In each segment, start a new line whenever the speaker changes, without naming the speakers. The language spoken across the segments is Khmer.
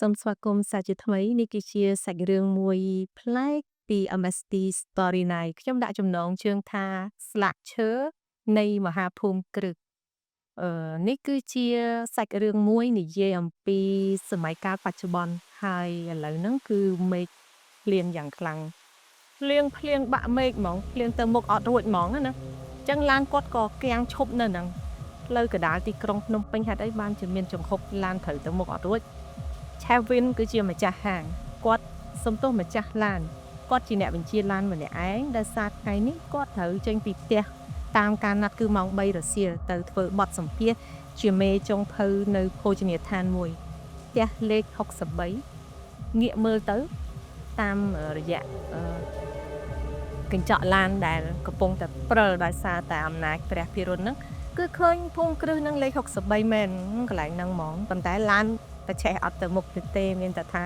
សូមស្វាគមន៍សាជាថ្មីនេះគឺជាសាច់រឿងមួយប្លែកពី MST Story Night ខ្ញុំដាក់ចំណងជើងថាស្លាកឈើនៃមហាភូមិគ្រឹះនេះគឺជាសាច់រឿងមួយនិយាយអំពីសម័យកាលបច្ចុប្បន្នហើយឥឡូវហ្នឹងគឺមេឃភ្លៀងយ៉ាងខ្លាំងភ្លៀងបាក់មេឃហ្មងភ្លៀងទៅមុខអត់រួចហ្មងណាអញ្ចឹងឡានគាត់ក៏គាំងឈប់នៅហ្នឹងផ្លូវកណ្ដាលទីក្រុងភ្នំពេញហេតុអីបានជាមានចង្ហុកឡានត្រូវទៅមុខអត់រួចKevin គឺជាម្ចាស់ហាងគាត់សំទោសម្ចាស់ឡានគាត់ជាអ្នកបញ្ជាឡានម្នាក់ឯងដែលសារថ្ងៃនេះគាត់ត្រូវចេញពីផ្ទះតាមការណាត់គឺម៉ោង3រសៀលទៅធ្វើបទសម្ភាសន៍ជាមេចុងភៅនៅភោជនីយដ្ឋានមួយផ្ទះលេខ63ងាកមើលទៅតាមរយៈកញ្ចក់ឡានដែលកំពុងតែព្រិលដោយសារតែអំណាចព្រះភិរុណហ្នឹងគឺឃើញភូមិគ្រឹះនឹងលេខ63មែនកន្លែងហ្នឹងហ្មងប៉ុន្តែឡានតែឆេះអត់ទៅមុខទេមានតែថា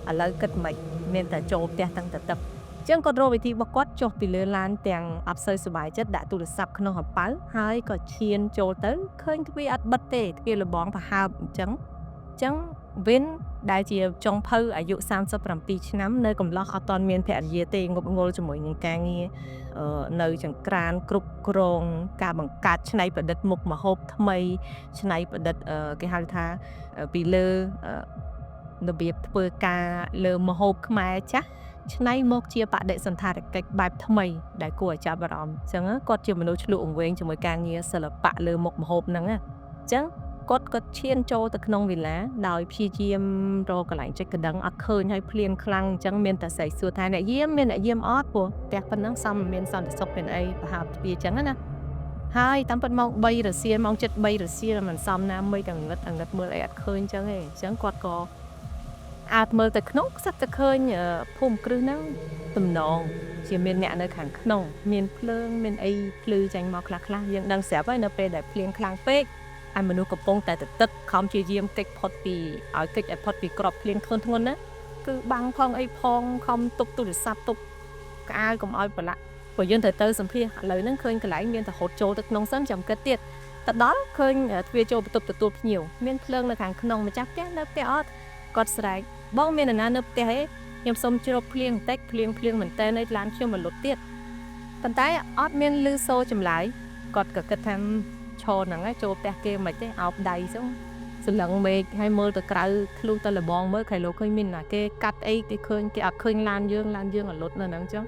ឥឡូវគិតមិនមានតែចូលផ្ទះតាំងតែទឹកអញ្ចឹងគាត់រកវិធីរបស់គាត់ចុះពីលើឡានទាំងអត់សូវសុបាយចិត្តដាក់ទូរស័ព្ទក្នុងកប៉ៅហើយក៏ឈានចូលទៅឃើញទ្វារអត់បិទទេទ្វារលបងប្រហើបអញ្ចឹងVin ដែលជាចុងភៅអាយុ37ឆ្នាំនៅកំឡោះអត់ទាន់មានភរិយាទេងប់ងល់ជាមួយនឹងការងារនៅចង្ក្រានគ្រប់គ្រងការបង្កើតច្នៃប្រឌិតមុខម្ហូបថ្មីច្នៃប្រឌិតគេហៅថាពីលើរបៀបធ្វើការលើម្ហូបខ្មែរចាស់ច្នៃមកជាបដិសណ្ឋារកិច្ចបែបថ្មីដែលគួរឲ្យចាប់អារម្មណ៍អញ្ចឹងគាត់ជាមនុស្សឆ្លុះអង្វែងជាមួយការងារសិល្បៈលើមុខម្ហូបហ្នឹងអញ្ចឹងគាត់ឈានចូលទៅក្នុងវិឡាដោយព្យាយាមរកកន្លែងចុចកណ្ដឹងអត់ឃើញហើយភ្លៀងខ្លាំងអញ្ចឹងមានតែស្រីសួរថាអ្នកយាមមានអ្នកយាមអត់ព្រោះផ្ទះប៉ុណ្ណឹងសមមានសន្តិសុខមានអីប្រហើបទ្វារអញ្ចឹងណាហើយតាមពិតម៉ោង3រសៀលម៉ោង7:03រសៀលមិនសមណាមួយតែងឹតមើលអីអត់ឃើញអញ្ចឹងទេអញ្ចឹងគាត់ក៏អាចមើលទៅក្នុងខ្សឹបតែឃើញភូមិគ្រឹះហ្នឹងទំនងជាមានអ្នកនៅខាងក្នុងមានភ្លើងមានអីភ្លឺចាញ់មកខ្លះយើងដឹងស្រាប់ហើយនៅពេលដែលភ្លៀងខ្លាំងពេកឲ្យមនុស្សកំពុងតែទឹកខំជាយាមកិច្ចផុតពីឲ្យកិច្ចឲ្យផុតពីក្របភ្លៀងធ្ងន់ណាគឺបាំងផងអីផងខំទប់ទូរស័ព្ទទប់ក្អាវកុំឲ្យប្រឡាក់ព្រោះយើងត្រូវទៅសម្ភាសឥឡូវហ្នឹងឃើញកន្លែងមានតែហូតចូលទៅក្នុងសិនចាំគិតទៀតទៅដល់ឃើញទ្វារចូលបន្ទប់ទទួលភ្ញៀវមានភ្លើងនៅខាងក្នុងម្ចាស់ផ្ទះនៅផ្ទះអត់គាត់ស្រែកបងមាននរណានៅផ្ទះទេខ្ញុំសុំជ្រប់ភ្លៀងបន្តិចភ្លៀងមែនតើនៅឡានខ្ញុំមកលុតទៀតប៉ុន្តែអត់មានលឺសូរចម្លើយគាត់ក៏គិតថាឈរហ្នឹងឯងចូលផ្ទះគេមិនទេអោបដៃចឹងសន្លឹងមេឃឲ្យមើលទៅក្រៅធ្លុះទៅលបងមើលខៃលោកឃើញមានណាគេកាត់អីគេឃើញគេអត់ឃើញឡានយើងអលុតនៅហ្នឹងចឹង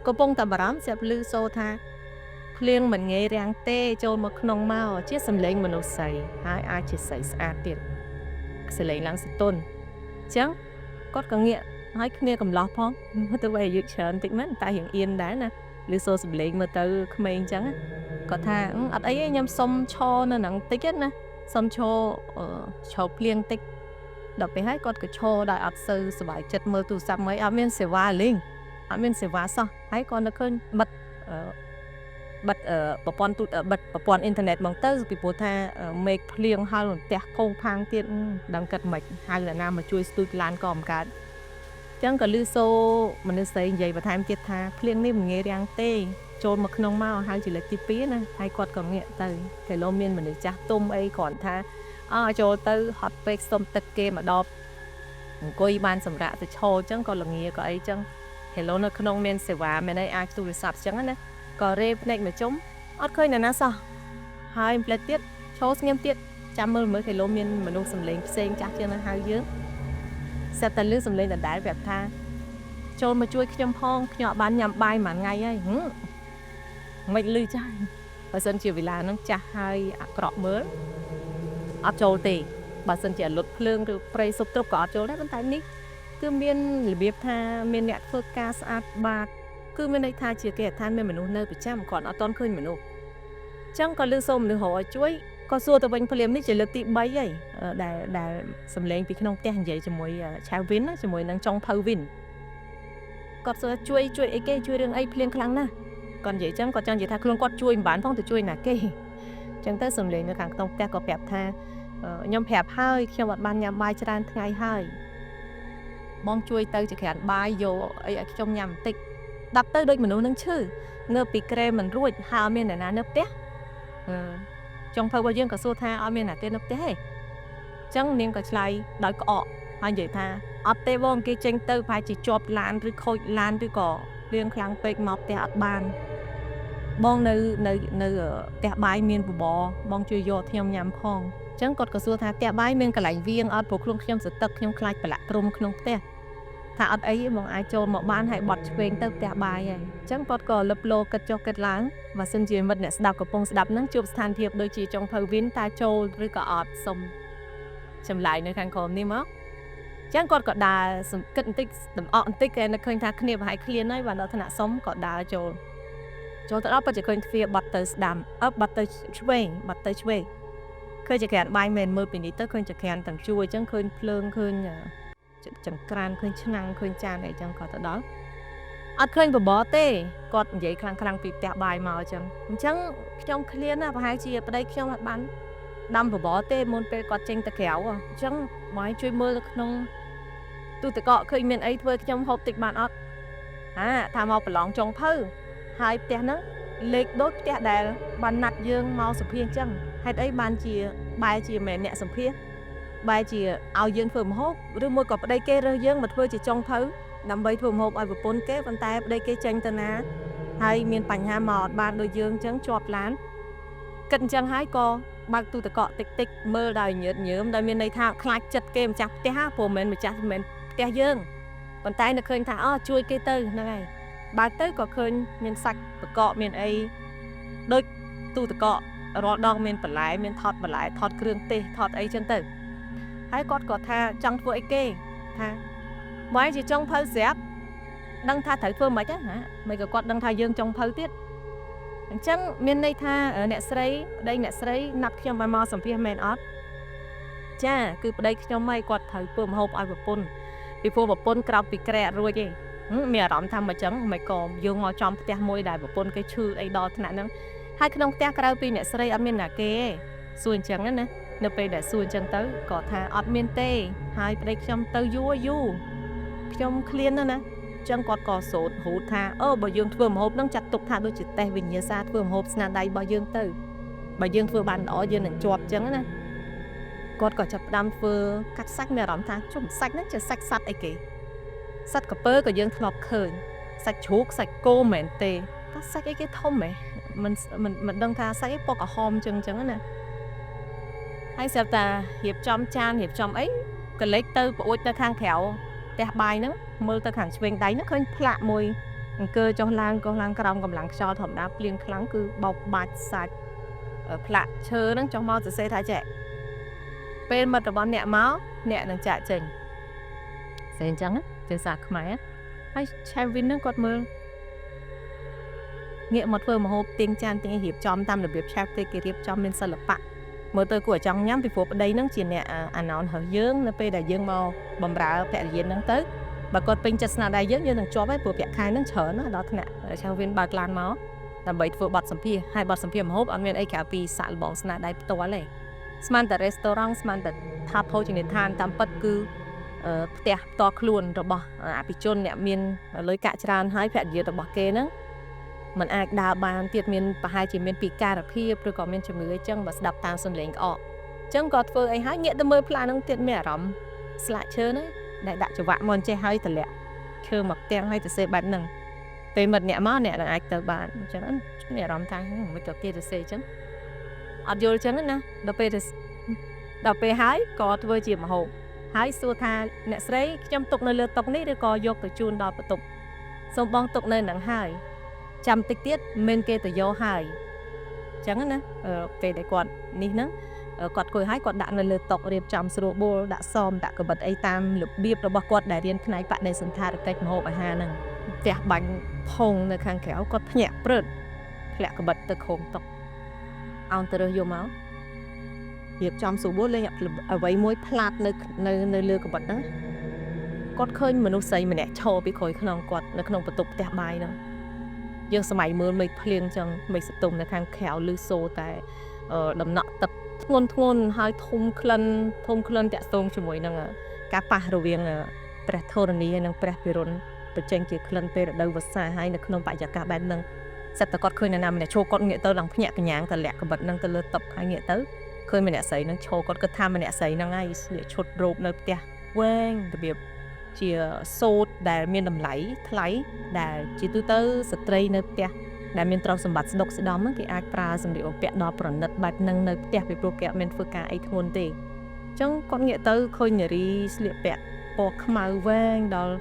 កំពុងតែបារម្ភស្រាប់លឺសូរថាភ្លៀងមិនងាយរាំងទេចូលមកក្នុងមកជាសំឡេងមនុស្សស្រីហើយអាចជាស្រីស្អាតទៀតសំឡេងឡើងសតុនចឹងគាត់ក៏ងាកហើយគ្នាកំឡោះផងទៅវាអាយុច្រើនតិចមែនតែរៀងអៀនដែរណាឬសូរសំឡេងមើលទៅក្មេងចឹងគាត់ថាអត់អីទេខ្ញុំសុំឈរនៅហ្នឹងតិចណាសុំឈរភ្លៀងតិចដល់ពេលហើយគាត់ក៏ឈរដោយអត់សូវសុបាយចិត្តមើលទូរស័ព្ទមកអត់មានសេវាលេងអត់មានសេវាសោះហើយគាត់នៅឃើញបិទប្រព័ន្ធអ៊ីនធឺណិតមកទៅពីព្រោះថាមេឃភ្លៀងហើយផ្ទះខូងផាងទៀតដឹងគិតមិនហៅអ្នកណាមកជួយស្ទូចឡានក៏មិនកើតចឹងក៏លឺសូមនុស្សស្រីនិយាយបន្ថែមទៀតថាភ្លៀងនេះមិនងាយរាំងទេចូលមកក្នុងមកហើយជាលើកទី2ណាហើយគាត់ក៏ងាកទៅគេលោមានមនុស្សចាស់ទុំអីគ្រាន់ថាចូលទៅហត់ពេកសុំទឹកគេមកដបអង្គុយបានសម្រាប់ទៅឈរចឹងក៏ល្ងាក៏អីចឹងហេឡូនៅក្នុងមានសេវាមានអីអាចទូរស័ព្ទចឹងណាក៏រេភ្នែកមកជុំអត់ឃើញអ្នកណាសោះហើយផ្លែតទៀតឈរស្ងៀមទៀតចាំមើលគេលោមានមនុស្សសម្លេងផ្សេងចាស់ជាងនឹងហៅយើងសិតតែលឺសម្លេងដដែលប្រាប់ថាចូលមកជួយខ្ញុំផងខ្ញុំអត់បានញ៉ាំបាយមួយថ្ងៃហើយមិនលឺចាស់បើសិនជាវិឡាហ្នឹងចាស់ហើយអាក្រក់មើលអត់ចូលទេបើសិនជាលុតភ្លើងឬប្រៃសុបទ្រពក៏អត់ចូលដែរប៉ុន្តែនេះគឺមានរបៀបថាមានអ្នកធ្វើការស្អាតបាតគឺមានន័យថាជាគេដ្ឋានមានមនុស្សនៅប្រចាំគាត់អត់តន់ឃើញមនុស្សអញ្ចឹងក៏លឺសូមមនុស្សរកឲ្យជួយក៏សួរទៅវិញភ្លាមនេះជាលើកទី3ហើយដែលសំឡេងពីក្នុងផ្ទះនិយាយជាមួយឆៅវិនជាមួយនឹងចុងភៅវិនគាត់សួរជួយអីគេជួយរឿងអីភ្លៀងខ្លាំងណាស់គាត់និយាយចឹងគាត់ចង់និយាយថាខ្លួនគាត់ជួយមិនបានផងទៅជួយណាគេអញ្ចឹងទៅសំឡេងនៅខាងក្នុងផ្ទះក៏ប្រាប់ថាខ្ញុំប្រាប់ហើយខ្ញុំអត់បានញ៉ាំបាយច្រើនថ្ងៃហើយបងជួយទៅចក្រានបាយយកអីឲ្យខ្ញុំញ៉ាំបន្តិចដាប់ទៅដូចមនុស្សនឹងឈឺងើបពីក្រែមិនរួចហើយអត់មានអ្នកណានៅផ្ទះចុងភៅរបស់យើងក៏សួរថាអត់មានអ្នកទេនៅផ្ទះទេអញ្ចឹងនាងក៏ឆ្លើយដោយក្អក ហើយនិយាយថាអត់ទេបងគេចេញទៅប្រហែលជាជាប់ឡានឬខូចឡានឬក៏លៀងខ្លាំងពេកមកផ្ទះអត់បានបងនៅផ្ទះបាយមានបបរបងជួយយកខ្ញុំញ៉ាំផងអញ្ចឹងគាត់ក៏សួរថាផ្ទះបាយមានកន្លែងវៀងអត់ព្រោះខ្លួនខ្ញុំសទឹកខ្ញុំខ្លាចប្រឡាក់ក្រុមក្នុងផ្ទះថាអត់អីបងអាចចូលមកបានហើយបត់ឆ្វេងទៅផ្ទះបាយហើយអញ្ចឹងគាត់ក៏លឹបលោគិតចុះគិតឡើងបើសិនជាមិត្តអ្នកស្ដាប់កំពុងស្ដាប់ហ្នឹងជួបស្ថានភាពដូចជាចុងភៅវិនតើចូលឬក៏អត់សុំចម្លើយនៅខាងក្រោមនេះមកចឹងគាត់ក៏ដើរសង្កត់បន្តិចដំអកបន្តិចគេនឹកឃើញថាគ្នាប្រហែលឃ្លានហើយបានដល់ថ្នាក់សុំក៏ដើរចូលទៅដល់ពិតជាឃើញទ្វារបត់ទៅស្ដាំបត់ទៅឆ្វេងឃើញចក្រានបាយមែនមើលពីនេះទៅឃើញចក្រានទាំងជួរអញ្ចឹងឃើញភ្លើងឃើញចង្ក្រានឃើញឆ្នាំងឃើញចានអីចឹងក៏ទៅដល់អត់ឃើញបបរទេគាត់និយាយខ្លាំងពីផ្ទះបាយមកអញ្ចឹងខ្ញុំឃ្លានណាប្រហែលជាប្តីខ្ញុំអត់បានដាំបបរទេមុនពេលគាត់ចេញទៅក្រៅអញ្ចឹងបងជួយមើលទៅក្នុងទូទឹកកកឃើញមានអីធ្វើខ្ញុំហូបតិចបានអត់ថាមកប្រឡងចុងភៅហើយផ្ទះហ្នឹងលេខដូចផ្ទះដែលបានណាត់យើងមកសម្ភាសអញ្ចឹងហេតុអីបានជាបែរជាមិនអ្នកសម្ភាសបែរជាឲ្យយើងធ្វើម្ហូបឬមួយក៏ប្តីគេរើសយើងមកធ្វើជាចុងភៅដើម្បីធ្វើម្ហូបឲ្យប្រពន្ធគេប៉ុន្តែប្តីគេចេញទៅណាហើយមានបញ្ហាមកអត់បានដូចយើងអញ្ចឹងជាប់ឡានគិតអញ្ចឹងហើយក៏បើកទូទឹកកកតិចមើលដោយញើតញើមដោយមានន័យថាខ្លាចចិត្តគេម្ចាស់ផ្ទះព្រោះមិនមែនផ្ទះយើងប៉ុន្តែនឹកឃើញថាជួយគេទៅហ្នឹងហើយបើទៅក៏ឃើញមានសាច់បកកមានអីដូចទូទឹកកករាល់ដងមានបន្លែមានថតបន្លែថតគ្រឿងទេសថតអីចឹងទៅហើយគាត់ក៏ថាចង់ធ្វើអីគេថាបើជាចុងភៅស្រាប់ដឹងថាត្រូវធ្វើមិនហ្នឹងមិនក៏គាត់ដឹងថាយើងចុងភៅទៀតអញ្ចឹងមានន័យថាអ្នកស្រីប្តីអ្នកស្រីណាត់ខ្ញុំមកសម្ភាសមែនអត់ចាគឺប្តីខ្ញុំហើយគាត់ត្រូវធ្វើម្ហូបឲ្យប្រពន្ធពីព្រោះប្រពន្ធក្រោកពីក្រែរួចឯងមានអារម្មណ៍ថាមិនអញ្ចឹងមិនក៏យើងមកចំផ្ទះមួយដែលប្រពន្ធគេឈឺអីដល់ថ្នាក់ហ្នឹងហើយក្នុងផ្ទះក្រៅពីអ្នកស្រីអត់មានណាគេទេសួរអញ្ចឹងណានៅពេលដែលសួរអញ្ចឹងទៅក៏ថាអត់មានទេហើយប្តីខ្ញុំទៅយូរខ្ញុំឃ្លានណាអញ្ចឹងគាត់ក៏សូត្រហូតថាបើយើងធ្វើម្ហូបហ្នឹងចាត់ទុកថាដូចជាតេស្តវិញ្ញាសាធ្វើម្ហូបស្នាដៃរបស់យើងទៅបើយើងធ្វើបានល្អយើងនឹងជាប់អញ្ចឹងណាគាត់ក៏ចាប់ផ្ដើមធ្វើកាត់សាច់មានអារម្មណ៍ថាជុំសាច់ហ្នឹងជាសាច់សត្វអីគេសត្វក្រពើក៏យើងធ្លាប់ឃើញសាច់ជ្រូកសាច់គោមែនទេតែសាច់អីគេធំហ៎មិនដឹងថាសាច់អីពណ៌ក្រហមអញ្ចឹងណាហើយស្រាប់តែរៀបចំចានរៀបចំអីក៏លេចទៅប្អួចទៅខាងក្រៅផ្ទះបាយហ្នឹងមើលទៅខាងឆ្វេងដៃហ្នឹងឃើញផ្លាកមួយអង្គើចុះឡើងក្រោមកម្លាំងខ្យល់ធម្មតាភ្លៀងខ្លាំងគឺបោកបាច់សាច់ផ្លាកឈើហ្នឹងចុះមកសរសេរថាចេះពេលមិត្តរបស់អ្នកមកអ្នកនឹងចាក់ចេញស្អីអញ្ចឹងភាសាខ្មែរហើយឆែវិនហ្នឹងគាត់មើលងាកមកធ្វើម្ហូបទៀងចានទៀងរៀបចំតាមរបៀបឆែគេរៀបចំមានសិល្បៈមើលទៅគួរឲ្យចង់ញ៉ាំពីព្រោះប្តីហ្នឹងជាអ្នកអាណោនហើយើងនៅពេលដែលយើងមកបំរើភរិយាហ្នឹងទៅបើគាត់ពេញចិត្តស្នាដៃយើងនឹងជាប់ហើយព្រោះប្រាក់ខែហ្នឹងច្រើនណាស់ដល់ថ្នាក់ឆាវិនបើកឡានមកដើម្បីធ្វើបទសម្ភាសហើយបទសម្ភាសម្ហូបអត់មានអីក្រៅពីសាក់លបងស្នាដៃផ្ទាល់ទេស្មានតែរេស្តូរ៉ង់ស្មានតែថាភោជនីយដ្ឋានតាមពិតគឺផ្ទះផ្ទាល់ខ្លួនរបស់អភិជនអ្នកមានលុយកាក់ច្រើនហើយភរិយារបស់គេហ្នឹងมันអាចដើរបានទៀតមានប្រហែលជាមានពិការភាពឬក៏មានជំងឺអីចឹងបើស្ដាប់តាមសំឡេងក្អកអញ្ចឹងក៏ធ្វើអីហើយងាកទៅមើលផ្លាហ្នឹងទៀតមានអារម្មណ៍ស្លាកឈើណាដែលដាក់ច្រវាក់មកចេះហើយតម្លាក់ឈើមកផ្ទាំងហើយទៅសេបែបហ្នឹងពេលមិត្តអ្នកមកអ្នកនឹងអាចទៅបានអញ្ចឹងមានអារម្មណ៍ថាមិនក៏គេទៅសេអញ្ចឹងអត់យល់អញ្ចឹងណាដល់ពេលហើយក៏ធ្វើជាម្ហូបហើយសួរថាអ្នកស្រីខ្ញុំទុកនៅលើតុនេះឬក៏យកទៅជូនដល់បន្ទប់សូមបងទុកនៅនឹងហើយចាំតិចទៀតមិនគេទៅយកហើយអញ្ចឹងណាពេលដែលគាត់នេះហ្នឹងគាត់គួយហើយគាត់ដាក់នៅលើតុរៀបចំស្រួលបួលដាក់សមដាក់កបិតអីតាមរបៀបរបស់គាត់ដែលរៀនផ្នែកបដិសណ្ឋារកិច្ចម្ហូបអាហារហ្នឹងផ្ទះបាញ់ផុងនៅខាងក្រៅគាត់ភ្ញាក់ព្រឹតធ្លាក់កបិតទៅខោមតុអោនទៅរើសយកមករៀបចំស្រួលបួលលេងអ្វីមួយផ្លាត់នៅលើកបិតហ្នឹងគាត់ឃើញមនុស្សស្រីម្នាក់ឈរពីក្រោយខ្នងគាត់នៅក្នុងបន្ទប់ផ្ទះបាយហ្នឹងយើងសម័យមើលមេឃភ្លៀងចឹងមេឃសតុំនៅខាងក្រៅលឺសូរតែដំណក់ទឹកធ្ងន់ហើយធំក្លិនតាក់ទងជាមួយនឹងការប៉ះរវាងព្រះធរណីនិងព្រះពិរុណបញ្ចេញជាក្លិនពេលរដូវវស្សាហើយនៅក្នុងបរិយាកាសបែបហ្នឹងសិតតែគាត់ឃើញនរណាម្នាក់ឈរគាត់ងាកទៅឡើងភ្ញាក់កញ្ញាងទៅលាក់កបិតហ្នឹងទៅលើតុហើយងាកទៅឃើញម្នាក់ស្រីហ្នឹងឈរគាត់គិតថាម្នាក់ស្រីហ្នឹងហើយស្លៀកឈុតរ៉ូបនៅផ្ទះ វែងរបៀបជាសូត្រដែលមានតម្លៃថ្លៃដែលជាទូទៅស្ត្រីនៅផ្ទះដែលមានទ្រព្យសម្បត្តិស្ដុកស្ដំហ្នឹងគេអាចប្រើសម្លៀកបំពាក់ដ៏ប្រណិតបែបហ្នឹងនៅផ្ទះពីព្រោះគេអត់មានធ្វើការអីធ្ងន់ទេអញ្ចឹងគាត់ងាកទៅឃើញនារីស្លៀកពាក់ពណ៌ខ្មៅវែងដល់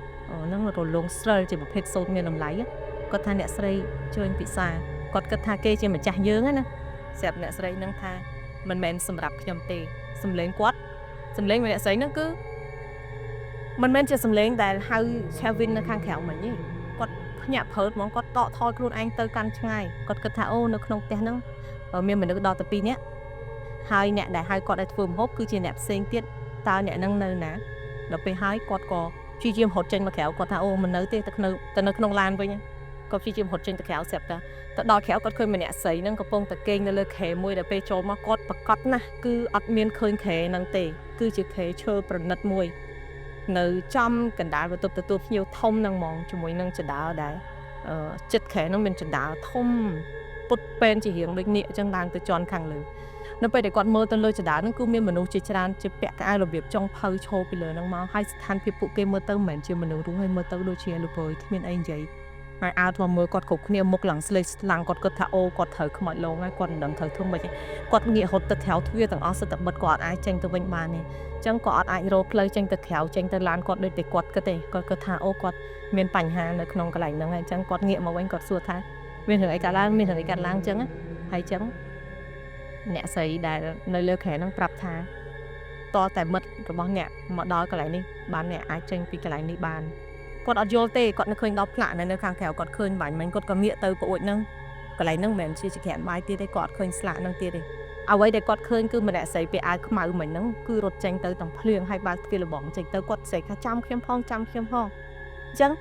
ហ្នឹងរលោងស្រិលជាប្រភេទសូត្រមានតម្លៃគាត់ថាអ្នកស្រីជើញពិសាគាត់គិតថាគេជាម្ចាស់យើងណាស្រាប់អ្នកស្រីហ្នឹងថាមិនមែនសម្រាប់ខ្ញុំទេសម្លេងគាត់សម្លេងរបស់អ្នកស្រីហ្នឹងគឺមិនមែនជាសម្លេងដែលហៅ Kelvin នៅខាងក្រៅមិញទេគាត់ភ្ញាក់ព្រឺតហ្មងគាត់តក់ថយខ្លួនឯងទៅកាន់ឆ្ងាយគាត់គិតថាអូនៅក្នុងផ្ទះហ្នឹងមានមនុស្សដល់ទៅ2នាក់ហើយអ្នកដែលហៅគាត់ឲ្យធ្វើម្ហូបគឺជាអ្នកផ្សេងទៀតតើអ្នកហ្នឹងនៅណាដល់ពេលហើយគាត់ក៏ព្យាយាមរត់ចេញមកក្រៅគាត់ថាអូមិននៅទេទៅនៅក្នុងឡានវិញគាត់ព្យាយាមរត់ចេញទៅក្រៅស្រាប់តែទៅដល់ក្រៅគាត់ឃើញម្នាក់ស្រីហ្នឹងកំពុងតែគេងនៅលើខែមួយដែលពេលចូលមកគាត់ប្រកាសណាស់គឺអត់មានឃើញខែហ្នឹងទេគឺជាខែឈើប្រណិតមួយនៅចំកណ្ដាលបន្ទប់ទទួលភ្ញៀវធំហ្នឹងហ្មងជាមួយនឹងចដាលដែលចិត្តខែហ្នឹងមានចដាលធំពុតពេនជារៀងដូចនាគអញ្ចឹងឡើងទៅជន់ខាងលើនៅពេលដែលគាត់មើលទៅលើចដាលហ្នឹងគឺមានមនុស្សជាច្រើនជាពាក់កៅអៅរបៀបចុងភៅឈរពីលើហ្នឹងមកហើយស្ថានភាពពួកគេមើលទៅមិនមែនជាមនុស្សរស់ហើយមើលទៅដូចជាលោកពើគ្មានអីនិយាយហើយអើធ្លាប់មើលគាត់គ្រប់គ្នាមុខឡើងស្លេកស្លាំងគាត់គិតថាអូគាត់ត្រូវខ្មោចលងហើយគាត់មិនដឹងត្រូវធ្វើម៉េចគាត់ងាករត់ទៅក្រៅទ្វារទាំងអស់សិតតែបិទគាត់អាចចេញទៅវិញបានទេអញ្ចឹងគាត់អាចរកផ្លូវចេញទៅក្រៅចេញទៅឡានគាត់ដូចតែគាត់គិតទេគាត់គិតថាអូគាត់មានបញ្ហានៅក្នុងកន្លែងហ្នឹងហើយអញ្ចឹងគាត់ងាកមកវិញគាត់សួរថាមានរឿងអីកើតឡើងមានរឿងអីកើតឡើងអញ្ចឹងហើយអញ្ចឹងអ្នកស្រីដែលនៅលើខែហ្នឹងប្រាប់ថាតតែមិត្តរបស់អ្នកមកដល់កន្លែងនេះបានអ្នកអាចចេញពីកន្លែងនេះបានគាត់អត់យល់ទេគាត់នៅឃើញដល់ផ្លាកនៅខាងក្រៅគាត់ឃើញបាញ់មិញគាត់ក៏ងាកទៅប្រួចហ្នឹងកន្លែងហ្នឹងមិនមែនជាក្រានបាយទៀតទេគាត់អត់ឃើញស្លាកហ្នឹងទៀតទេអ្វីដែលគាត់ឃើញគឺម្នាក់ស្រីពាក់អាវខ្មៅមិញហ្នឹងគឺរត់ចេញទៅទាំងភ្លៀងហើយបើកទ្វារលបងចេញទៅគាត់ស្រីថាចាំខ្ញុំផងអញ្ចឹង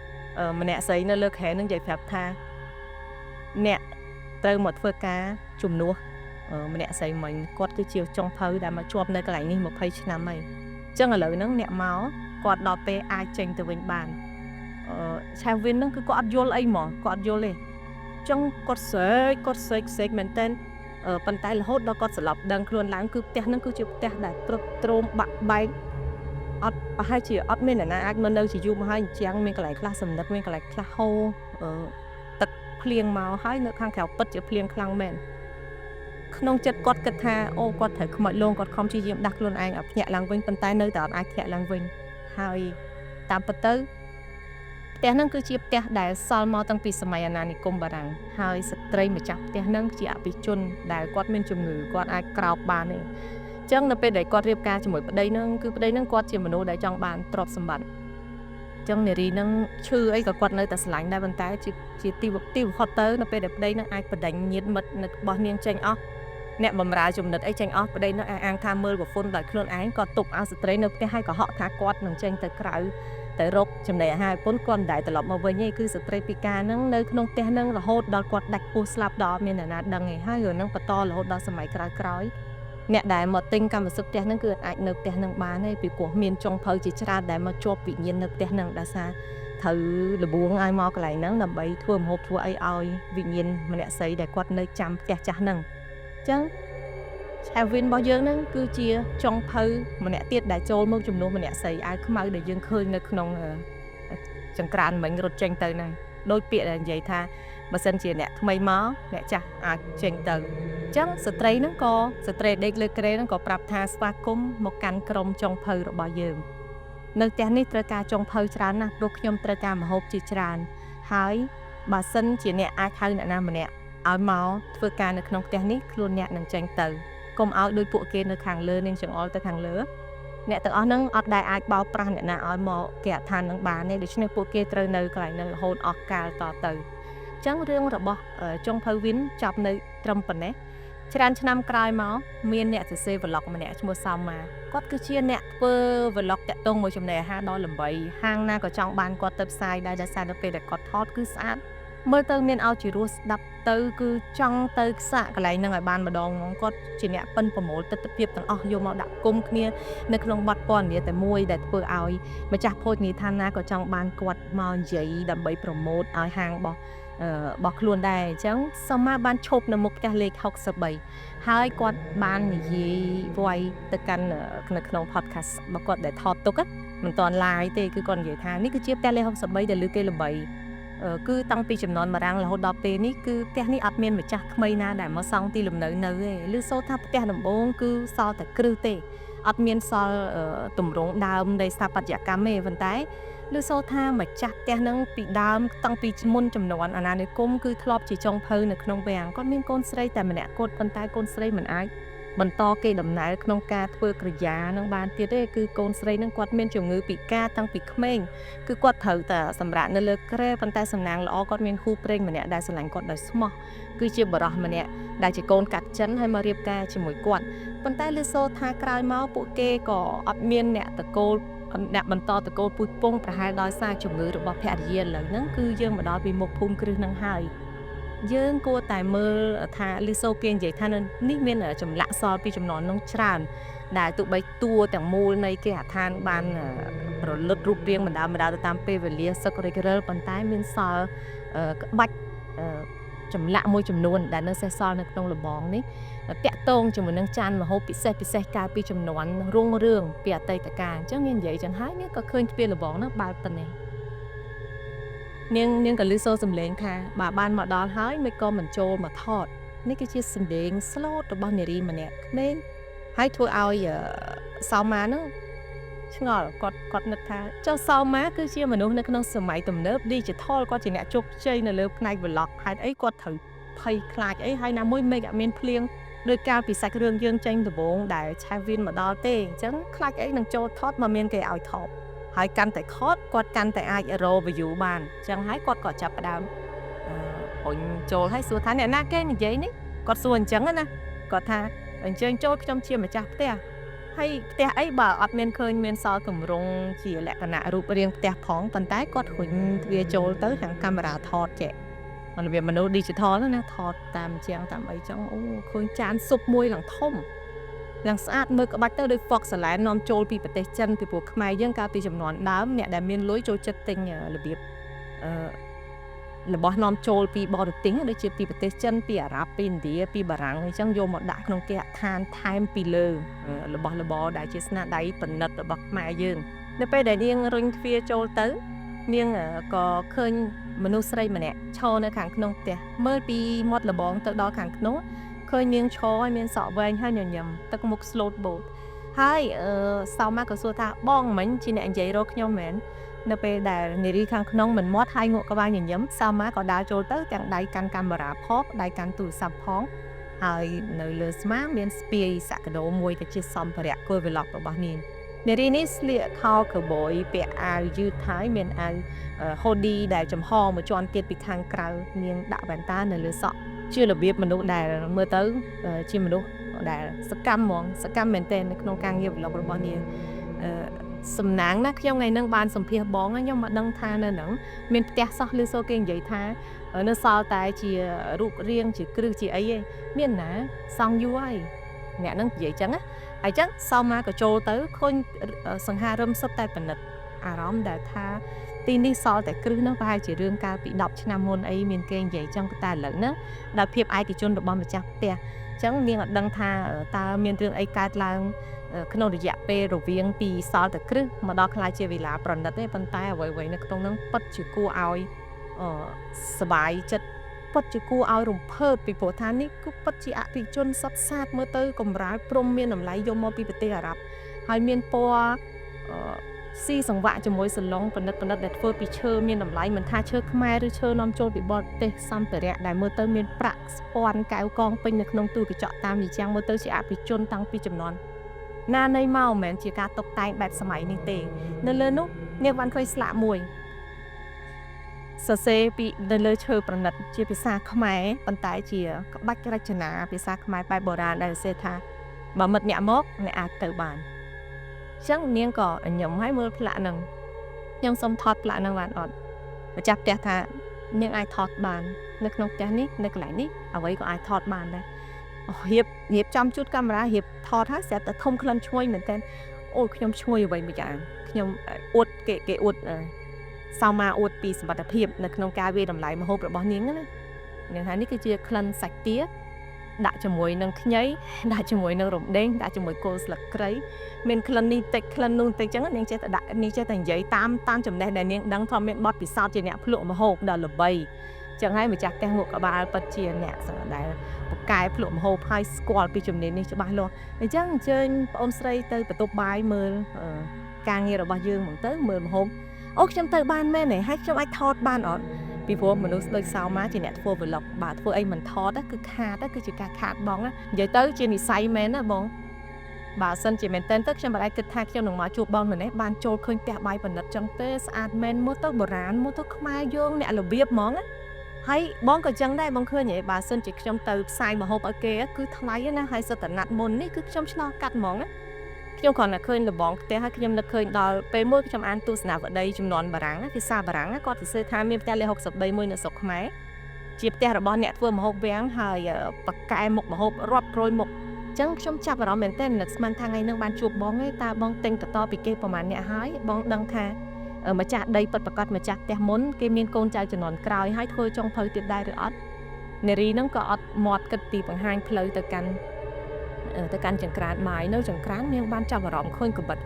ម្នាក់ស្រីនៅលើខែហ្នឹងនិយាយប្រាប់ថាអ្នកត្រូវមកធ្វើការជំនួសម្នាក់ស្រីមិញគាត់គឺជាចុងភៅដែលមកជាប់នៅកន្លែងនេះ20ឆ្នាំហើយអញ្ចឹងឥឡូវហ្នឹងអ្នកមកគាត់ដល់ពេលអាចចេញទៅវិញបានKelvin ហ្នឹងគឺគាត់អត់យល់អីហ្មងគាត់អត់យល់ទេអញ្ចឹងគាត់សេកមែនតើប៉ុន្តែរហូតដល់គាត់ស្លាប់ដឹងខ្លួនឡើងគឺផ្ទះហ្នឹងគឺជាផ្ទះដែលទ្រុឌទ្រោមបាក់បែកអត់ប្រហែលជាអត់មានអ្នកណាអាចមកនៅជាយូរមកហើយអញ្ចឹងមានកន្លែងខ្លះសំណឹកមានកន្លែងខ្លះហូរទឹកភ្លៀងមកហើយនៅខាងក្រៅពិតជាភ្លៀងខ្លាំងមែនក្នុងចិត្តគាត់គិតថាអូគាត់ត្រូវខ្មោចលងគាត់ខំព្យាយាមដាស់ខ្លួនឯងឲ្យភ្ញាក់ឡើងវិញប៉ុន្តែនៅតែអត់អាចភ្ញាក់ឡើងវិញហើយតាមពិតទៅផ្ទះហ្នឹងគឺជាផ្ទះដែលសល់មកតាំងពីសម័យអាណានិគមបារាំងហើយស្ត្រីម្ចាស់ផ្ទះហ្នឹងជាអភិជនដែលគាត់មានជំងឺគាត់អាចក្រោកបានទេអញ្ចឹងនៅពេលដែលគាត់រៀបការជាមួយប្តីហ្នឹងគឺប្តីហ្នឹងគាត់ជាមនុស្សដែលចង់បានទ្រព្យសម្បត្តិអញ្ចឹងនារីហ្នឹងឈឺអីក៏គាត់នៅតែស្រឡាញ់ដែរប៉ុន្តែជាទីបំផុតទៅនៅពេលដែលប្តីហ្នឹងអាចបដិញ្ញាតមិត្តរបស់នាងចេញអស់អ្នកបម្រើចំណិតអីចេញអស់ប្តីហ្នឹងអាងថាមើលប្រពន្ធដោយខ្លួនឯងក៏ទុកឲ្យស្ត្រីនៅផ្ទះហើយក៏ហក់ថាគាត់នឹងចេញទៅក្រៅទៅរកចំណីអាហារប្រពន្ធគាត់មិនដែលត្រឡប់មកវិញទេគឺស្ត្រីពិការហ្នឹងនៅក្នុងផ្ទះហ្នឹងរហូតដល់គាត់ដាច់ពោះស្លាប់ដល់អត់មានអ្នកណាដឹងទេហើយរឿងហ្នឹងបន្តរហូតដល់សម័យក្រោយអ្នកដែលមកទិញកម្មសិទ្ធិផ្ទះហ្នឹងគឺអាចនៅផ្ទះហ្នឹងបានទេពីព្រោះមានចុងភៅជាច្រើនដែលមកជាប់វិញ្ញាណនៅផ្ទះហ្នឹងដោយសារត្រូវលបួងឲ្យមកកន្លែងហ្នឹងដើម្បីធ្វើម្ហូបធ្វើអីឲ្យវិញ្ញាណម្នាក់ស្រីដែលគាត់នៅចាំផ្ទះចាស់ហ្នឹងអញ្ចឹងKelvin របស់យើងហ្នឹងគឺជាចុងភៅម្នាក់ទៀតដែលចូលមកជំនួសម្នាក់ស្រីអាវខ្មៅដែលយើងឃើញនៅក្នុងចង្ក្រានមិញរត់ចេញទៅហ្នឹងដោយពាក្យដែលនិយាយថាបើសិនជាអ្នកថ្មីមកអ្នកចាស់អាចចេញទៅអញ្ចឹងស្ត្រីដេកលើគ្រែហ្នឹងក៏ប្រាប់ថាស្វាគមន៍មកកាន់ក្រុមចុងភៅរបស់យើងនៅផ្ទះនេះត្រូវការចុងភៅច្រើនណាស់ព្រោះខ្ញុំត្រូវការម្ហូបជាច្រើនហើយបើសិនជាអ្នកអាចហៅអ្នកណាម្នាក់ឲ្យមកធ្វើការនៅក្នុងផ្ទះនេះខ្លួនអ្នកនឹងចេញទៅកុំឲ្យដូចពួកគេនៅខាងលើនឹងចង្អុលទៅខាងលើអ្នកទាំងអស់ហ្នឹងអត់ដែលអាចបោកប្រាស់អ្នកណាឲ្យមកគេឋាននឹងបានទេដូច្នេះពួកគេត្រូវនៅកន្លែងហ្នឹងរហូតអស់កាលតទៅអញ្ចឹងរឿងរបស់ចុងភៅវិនចប់នៅត្រឹមប៉ុណ្ណេះច្រើនឆ្នាំក្រោយមកមានអ្នកសរសេរ vlog ម្នាក់ឈ្មោះសោម៉ាគាត់គឺជាអ្នកធ្វើ vlog តាក់ទងមួយចំណីអាហារដល់ល្បីហាងណាក៏ចង់បានគាត់ទៅផ្សាយដែរដោយសារនៅពេលដែលគាត់ថតគឺស្អាតមើលទៅមានឲ្យជារសស្ដាប់ទៅគឺចង់ទៅខ្សាក់កន្លែងហ្នឹងឲ្យបានម្ដងហ្មងគាត់ជាអ្នកប៉ិនប្រមូលទិដ្ឋភាពទាំងអស់យកមកដាក់គុំគ្នានៅក្នុងបទព័ត៌មានតែមួយដែលធ្វើឲ្យម្ចាស់ភោជនីយដ្ឋានណាក៏ចង់បានគាត់មកនិយាយដើម្បីប្រម៉ូទឲ្យហាងរបស់ របស់ខ្លួនដែរអញ្ចឹងសុំមកបានឈប់នៅមុខផ្ទះលេខ63ហើយគាត់បាននិយាយវាយទៅកាន់នៅក្នុង podcast របស់គាត់ដែលថតទុកមិនទាន់ live ទេគឺគាត់និយាយថានេះគឺជាផ្ទះលេខ63ដែលលើគេល្បីគឺតាំងពីចំនួនបារាំងរហូតដល់ពេលនេះគឺផ្ទះនេះអត់មានម្ចាស់ថ្មីណាដែលមកសង់ទីលំនៅនៅទេឬសូថាផ្ទះដំបូងគឺសល់តែគ្រឹះទេអត់មានសល់ទម្រង់ដើមនៃស្ថាបត្យកម្មទេប៉ុន្តែឬសូថាម្ចាស់ផ្ទះហ្នឹងពីដើមតាំងពីមុនចំនួនអាណានិគមគឺធ្លាប់ជាចុងភៅនៅក្នុងវាំងគាត់មានកូនស្រីតែម្នាក់គាត់ប៉ុន្តែកូនស្រីមិនអាចបន្តគេដំណើរក្នុងការធ្វើក្រយានឹងបានទៀតទេគឺកូនស្រីនឹងគាត់មានជំងឺពិការតាំងពីក្មេងគឺគាត់ត្រូវតែសម្រាប់នៅលើគ្រែប៉ុន្តែសំណាងល្អគាត់មានគូព្រេងម្នាក់ដែលស្រឡាញ់គាត់ដោយស្មោះគឺជាបរិះម្នាក់ដែលជាកូនកាត់ចិនហើយមករៀបការជាមួយគាត់ប៉ុន្តែលឺសូថាក្រោយមកពួកគេក៏អត់មានអ្នកបន្តតកូលពុះពងប្រហែលដោយសារជំងឺរបស់ភរិយាឥឡូវហ្នឹងគឺយើងមកដល់ពីមុខភូមិគ្រឹះហ្នឹងហើយយើងគួរតែមើលថាលឺសូគេនិយាយថានេះមានចម្លាក់សល់ពីចំនួននោះច្រើនដែលទោះបីតួទាំងមូលនៃគេហដ្ឋានបានរលត់រូបរាងបណ្ដាទៅតាមពេលវេលាសឹករិចរិលប៉ុន្តែមានសល់ក្បាច់ចម្លាក់មួយចំនួនដែលនៅសេសសល់នៅក្នុងលបងនេះតាក់ទងជាមួយនឹងចានមហូបពិសេសកាលពីចំនួនរុងរឿងពីអតីតកាលអញ្ចឹងនាងនិយាយចឹងហើយនាងក៏ឃើញទ្វារលបងនោះបើកទៅនេះនាងក៏លឺសូរសំឡេងថាបើបានមកដល់ហើយមិនក៏មិនចូលមកថតនេះគឺជាសំឡេងស្លូតរបស់នារីម្នាក់ក្មេងហើយធ្វើឲ្យសោម៉ានោះឆ្ងល់គាត់នឹកថាចុះសោម៉ាគឺជាមនុស្សនៅក្នុងសម័យទំនើប digital គាត់ជាអ្នកជោគជ័យនៅលើផ្នែក vlog ហេតុអីគាត់ត្រូវភ័យខ្លាចអីហើយណាមួយមេឃអត់មានភ្លៀងដោយកាលពីសាច់រឿងយើងចេញដំបូងដែលឆាវីនមកដល់ទេអញ្ចឹងខ្លាចអីនឹងចូលថតមកមានគេឲ្យថតហើយកាន់តែខតគាត់កាន់តែអាចរក view បានអញ្ចឹងហើយគាត់ក៏ចាប់ផ្ដើមរុញចូលហើយសួរថាអ្នកណាគេនិយាយនេះគាត់សួរអញ្ចឹងណាគាត់ថាអញ្ចឹងចូលខ្ញុំជាម្ចាស់ផ្ទះហើយផ្ទះអីបើអត់មានឃើញមានសល់ទម្រង់ជាលក្ខណៈរូបរាងផ្ទះផងប៉ុន្តែគាត់រុញទ្វារចូលទៅខាងកាមេរ៉ាថតចេះរបៀបមនុស្ស digital ណាថតតាមជាងតាមអីចឹងអូឃើញចានស៊ុបមួយឡើងធំឡើងស្អាតមើលក្បាច់ទៅដូច Fox Salad នាំចូលពីប្រទេសចិនពីព្រោះខ្មែរយើងកាលពីចំនួនដើមអ្នកដែលមានលុយចូលចិត្តទិញរបៀបរបស់នាំចូលពីបរទេសដូចជាពីប្រទេសចិនពីអារ៉ាប់ពីឥណ្ឌាពីបារាំងអញ្ចឹងយកមកដាក់ក្នុងគេហដ្ឋានថែមពីលើរបស់របរដែលជាស្នាដៃប្រណិតរបស់ខ្មែរយើងនៅពេលដែលនាងរុញទ្វារចូលទៅនាងក៏ឃើញមនុស្សស្រីម្នាក់ឈរនៅខាងក្នុងផ្ទះមើលពីមាត់លបងទៅដល់ខាងក្នុងឃើញនាងឈរហើយមានសក់វែងហើយញញឹមទឹកមុខស្លូតបូតហើយសៅម៉ាក៏សួរថាបងមិញជាអ្នកនិយាយរកខ្ញុំមែននៅពេលដែលនារីខាងក្នុងមិនមាត់ហើយងក់ក្បាលញញឹមសៅម៉ាក៏ដើរចូលទៅទាំងដៃកាន់កាមេរ៉ាផងដៃកាន់ទូរស័ព្ទផងហើយនៅលើស្មាមានស្ពាយសាក់កាដូមួយដែលជាសម្ភារៈគួរ vlog របស់នាងនារីនេះស្លៀកខោកៅប៊យពាក់អាវយឺតហើយមានអាវ hoodie ដែលចំហមួយជាន់ទៀតពីខាងក្រៅនាងដាក់វ៉ែនតានៅលើសក់ជារបៀបមនុស្សដែលមើលទៅជាមនុស្សដែលសកម្មមែនទែននៅក្នុងការងារ vlog របស់នាងសំណាងណាខ្ញុំថ្ងៃហ្នឹងបានសម្ភាសបងខ្ញុំមកដឹងថានៅហ្នឹងមានផ្ទះសោះឬសូគេនិយាយថានៅសល់តែជារូបរាងជាគ្រឹះជាអីឯងមានណាសង់យូរហើយអ្នកហ្នឹងនិយាយចឹងណាហើយចឹងសៅម៉ាក៏ចូលទៅឃើញសង្ហារឹមសុទ្ធតែពិនិត្យអារម្មណ៍ដែលថាទីនេះសល់តែគ្រឹះនោះប្រហែលជារឿងកាលពី10ឆ្នាំមុនអីមានគេនិយាយចឹងតែឥឡូវហ្នឹងដោយភាពឯកជនរបស់ម្ចាស់ផ្ទះចឹងនាងអត់ដឹងថាតើមានរឿងអីកើតឡើងក្នុងរយៈពេលរវាងពីសល់តែគ្រឹះមកដល់ខ្លាចជាវិឡាប្រណិតទេប៉ុន្តែអ្វីៗនៅក្នុងហ្នឹងពិតជាគួរឲ្យសប្បាយចិត្តពិតជាគួរឲ្យរំភើបពីព្រោះថានេះគឺពិតជាអភិជនសុទ្ធសាធមើលទៅកំរាលព្រំមានតម្លៃយកមកពីប្រទេសអារ៉ាប់ហើយមានពណ៌ស៊ីសង្វាក់ជាមួយសឡុងប៉និតដែលធ្វើពីឈើមានតម្លៃមិនថាឈើខ្មែរឬឈើនាំចូលពីបរទេសសម្ភារៈដែលមើលទៅមានប្រាក់ស្ពាន់កែវកងពេញនៅក្នុងទូកញ្ចក់តាមវិជាមើលទៅជាអភិជនតាំងពីចំនួនណានៃមកមិនមែនជាការតុបតែងបែបសម័យនេះទេនៅលើនោះនាងបានឃើញស្លាកមួយសរសេរពីនៅលើឈើប្រណិតជាភាសាខ្មែរប៉ុន្តែជាក្បាច់រចនាភាសាខ្មែរបែបបុរាណដែលសរសេរថាបើមិត្តអ្នកមកអ្នកអាចទៅបានអញ្ចឹងនាងក៏ញញឹមឲ្យមើលផ្លាកហ្នឹងខ្ញុំសុំថតផ្លាកហ្នឹងបានអត់ម្ចាស់ផ្ទះថានាងអាចថតបាននៅក្នុងផ្ទះនេះនៅកន្លែងនេះអ្វីក៏អាចថតបានដែររៀបចំជូតកាមេរ៉ារៀបថតហើយស្រាប់តែធំក្លិនឈ្ងុយមែនតើអូខ្ញុំឈ្ងុយអ្វីមួយយ៉ាងខ្ញុំអួតគេអួត សោមាអួតពីសមត្ថភាពនៅក្នុងការវាយតម្លៃម្ហូបរបស់នាងណានាងថានេះគឺជាក្លិនសាច់ទាដាក់ជាមួយនឹងខ្ញីដាក់ជាមួយនឹងរំដេងដាក់ជាមួយគល់ស្លឹកគ្រៃមានក្លិននេះតិចក្លិននោះតិចចឹងនាងចេះតែដាក់នាងចេះតែនិយាយតាមចំណេះដែលនាងដឹងថាមានបទពិសោធន៍ជាអ្នកភ្លក់ម្ហូបដ៏ល្បីចឹងហើយម្ចាស់ផ្ទះងក់ក្បាលពិតជាអ្នកដែលបកកែភ្លក់ម្ហូបហើយស្គាល់ពីជំនាញនេះច្បាស់លាស់អញ្ចឹងអញ្ជើញបងអូនស្រីទៅបន្ទប់បាយមើលការងាររបស់យើងហ្មងទៅមើលម្ហូបអូខ្ញុំទៅបានមែនទេហើយខ្ញុំអាចថតបានអត់ពីព្រោះមនុស្សដូចសោមាជាអ្នកធ្វើ vlog បើធ្វើអីមិនថតគឺខាតគឺជាការខាតបងនិយាយទៅជានិស័យមែនណាបងបើសិនជាមែនតើខ្ញុំមិនអាចគិតថាខ្ញុំនឹងមកជួបបងម្នាក់បានចូលឃើញផ្ទះបាយបណ្ឌិតចឹងទេស្អាតមែនមកទៅបុរាណមកទៅខ្មែរយើងអ្នករបៀបហ្មងហើយបងក៏ចឹងដែរបងឃើញហ៎បើសិនជាខ្ញុំទៅផ្សាយម្ហូបឲ្យគេគឺថ្លៃណាហើយសិតតណាត់មុននេះគឺខ្ញុំឆ្លោះកាត់ហ្មងខ្ញុំគ្រាន់តែឃើញលបងផ្ទះហើយខ្ញុំនឹកឃើញដល់ពេលមួយខ្ញុំអានទស្សនាវដ្តីចំនួនបារាំងភាសាបារាំងគាត់សរសេរថាមានផ្ទះលេខ63មួយនៅស្រុកខ្មែរជាផ្ទះរបស់អ្នកធ្វើម្ហូបវាំងហើយបកកែមុខម្ហូបរាប់រយមុខអញ្ចឹងខ្ញុំចាប់អារម្មណ៍មែនទែននឹកស្មានថាថ្ងៃនឹងបានជួបបងឯងតើបងទិញតពីគេប្រហែលអ្នកហើយបងដឹងថាម្ចាស់ដីពិតប្រាកដម្ចាស់ផ្ទះមុនគេមានកូនចៅជំនាន់ក្រោយហើយធ្វើចុងភៅទៀតដែរឬអត់នារីហ្នឹងក៏អត់មាត់គិតពីបង្ហាញផ្លូវទៅកាន់ចង្ក្រានម៉ាយនៅចង្ក្រាននាងបានចាប់អារម្មណ៍ឃើញកបិត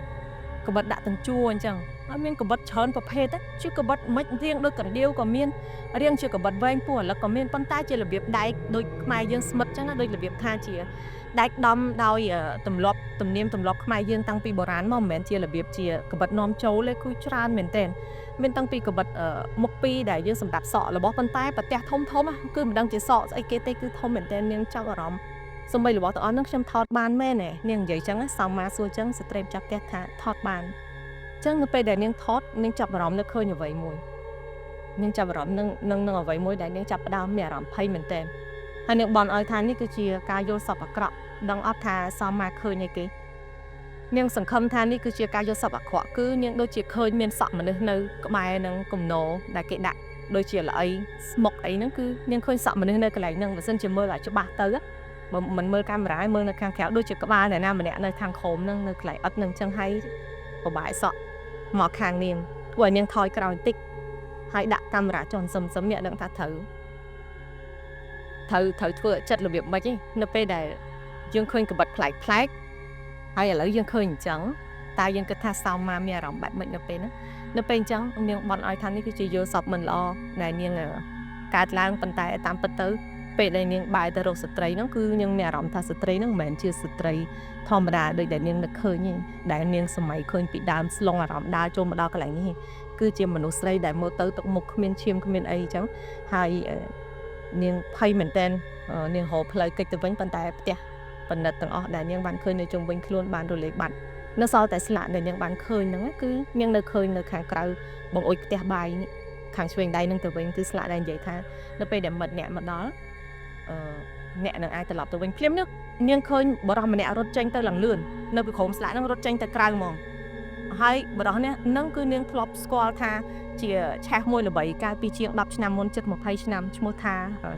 ដាក់ទាំងជួរអញ្ចឹងហើយមានកបិតច្រើនប្រភេទជាកបិតមិនរៀងដូចកណ្ដៀវក៏មានរៀងជាកបិតវែងពោះឥឡូវក៏មានប៉ុន្តែជារបៀបដែកដូចខ្មែរយើងស្មិតអញ្ចឹងណាដូចរបៀបថាជាដែកដំដោយទំនៀមទម្លាប់ខ្មែរយើងតាំងពីបុរាណមកមិនមែនជារបៀបជាកបិតនាំចូលទេគឺច្រើនមែនទែនមានតាំងពីកបិតមុខពីរដែលយើងសម្រាប់សក់របស់ប៉ុន្តែប្រទះធំគឺមិនដឹងជាសក់ស្អីគេទេគឺធំមែនទែននាងចាប់អារម្មណ៍សម្បីរបស់ទាំងអស់ហ្នឹងខ្ញុំថតបានមែនទេនាងនិយាយចឹងសោមាសួរចឹងស្ត្រីម្ចាស់ផ្ទះថាថតបានចឹងនៅពេលដែលនាងថតនាងចាប់អារម្មណ៍នឹកឃើញអ្វីមួយនាងចាប់អារម្មណ៍នឹងអ្វីមួយដែលនាងចាប់ផ្ដើមមានអារម្មណ៍ភ័យមែនទែនហើយនាងបន់ឲ្យថានេះគឺជាការយល់សប្តិអាក្រក់ដឹងអត់ថាសោមាឃើញអីគេនាងសង្ឃឹមថានេះគឺជាការយល់សប្តិអាក្រក់គឺនាងដូចជាឃើញមានសក់មនុស្សនៅក្បែរនឹងគំនរដែលគេដាក់ដូចជាល្អីស្មុកអីហ្នឹងគឺនាងឃើញសក់មនុស្សនៅកន្លែងហ្នឹងបើសិនជាមើលឲ្យច្បាស់ទៅមិនមើលកាមេរ៉ាមើលនៅខាងក្រៅដូចជាក្បាលអ្នកណាម្នាក់នៅខាងក្រោមហ្នឹងនៅកន្លែងអត់ហ្នឹងចឹងហើយបបាយសក់មកខាងនាងធ្វើឲ្យនាងថយក្រោយបន្តិចហើយដាក់កាមេរ៉ាចុះសឹមអ្នកដឹងថាត្រូវធ្វើចិត្តរបៀបម៉េចនៅពេលដែលយើងឃើញកបិតប្លែកហើយឥឡូវយើងឃើញអញ្ចឹងតើយើងគិតថាសោមាមានអារម្មណ៍បែបម៉េចនៅពេលហ្នឹងនៅពេលអញ្ចឹងនាងបន់ឲ្យថានេះគឺជាយល់សប្តិមិនល្អដែលនាងកើតឡើងប៉ុន្តែតាមពិតទៅពេលដែលនាងបែរទៅរកស្ត្រីហ្នឹងគឺនាងមានអារម្មណ៍ថាស្ត្រីហ្នឹងមិនមែនជាស្ត្រីធម្មតាដូចដែលនាងនឹកឃើញទេដែលនាងសម័យឃើញពីដើមស្លងអារម្មណ៍ដើរចូលមកដល់កន្លែងនេះគឺជាមនុស្សស្រីដែលមើលទៅទឹកមុខគ្មានឈាមគ្មានអីអញ្ចឹងហើយនាងភ័យមែនតើនាងរកផ្លូវកិច្ចទៅវិញប៉ុន្តែផ្ទះបណ្ឌិតទាំងអស់ដែលនាងបានឃើញនៅជុំវិញខ្លួនបានរលាយបាត់នៅសល់តែស្លាកដែលនាងបានឃើញហ្នឹងគឺនាងនៅឃើញនៅខាងក្រៅបងអុយផ្ទះបាយខាងឆ្វេងដៃហ្នឹងទៅវិញគឺស្លាកដែលនិយាយថានៅពេលដែលមិត្តអ្នកមកដល់អ្នកនឹងអាចត្រឡប់ទៅវិញភ្លាមនេះនាងឃើញបរិះម្នាក់រត់ចេញទៅឡើងលឿននៅពីក្រុមស្លាកហ្នឹងរត់ចេញទៅក្រៅហ្មងហើយបរិះនេះនឹងគឺនាងធ្លាប់ស្គាល់ថាជាឆេះមួយល្បីកាលពីជាង10ឆ្នាំមុនជិត20ឆ្នាំឈ្មោះថា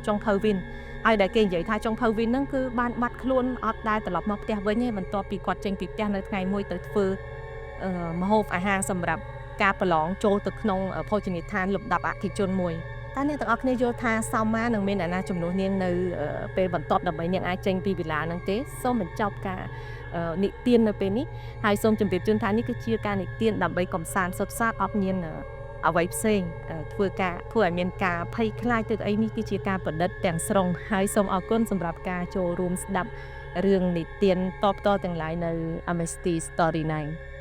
ចុងភៅវិនហើយដែលគេនិយាយថាចុងភៅវិនហ្នឹងគឺបានបាត់ខ្លួនអត់ដែលត្រឡប់មកផ្ទះវិញទេបន្ទាប់ពីគាត់ចេញពីផ្ទះនៅថ្ងៃមួយទៅធ្វើម្ហូបអាហារសម្រាប់ការប្រឡងចូលទៅក្នុងភោជនីយដ្ឋានលំដាប់អធិជនមួយតើអ្នកទាំងអស់គ្នាយល់ថាសោមានឹងមានអ្នកណាជំនួសនាងនៅពេលបន្ទាប់ដើម្បីនាងអាចចេញពីវិឡាហ្នឹងទេសូមបញ្ចប់ការនិទាននៅពេលនេះហើយសូមជម្រាបជូនថានេះគឺជាការនិទានដើម្បីកំសាន្តសុទ្ធសាធអត់មានអ្វីផ្សេងធ្វើឲ្យមានការភ័យខ្លាចទៅអីនេះគឺជាការប្រឌិតទាំងស្រុងហើយសូមអរគុណសម្រាប់ការចូលរួមស្ដាប់រឿងនិទានតបតទាំងឡាយនៅ Amnesty Story 9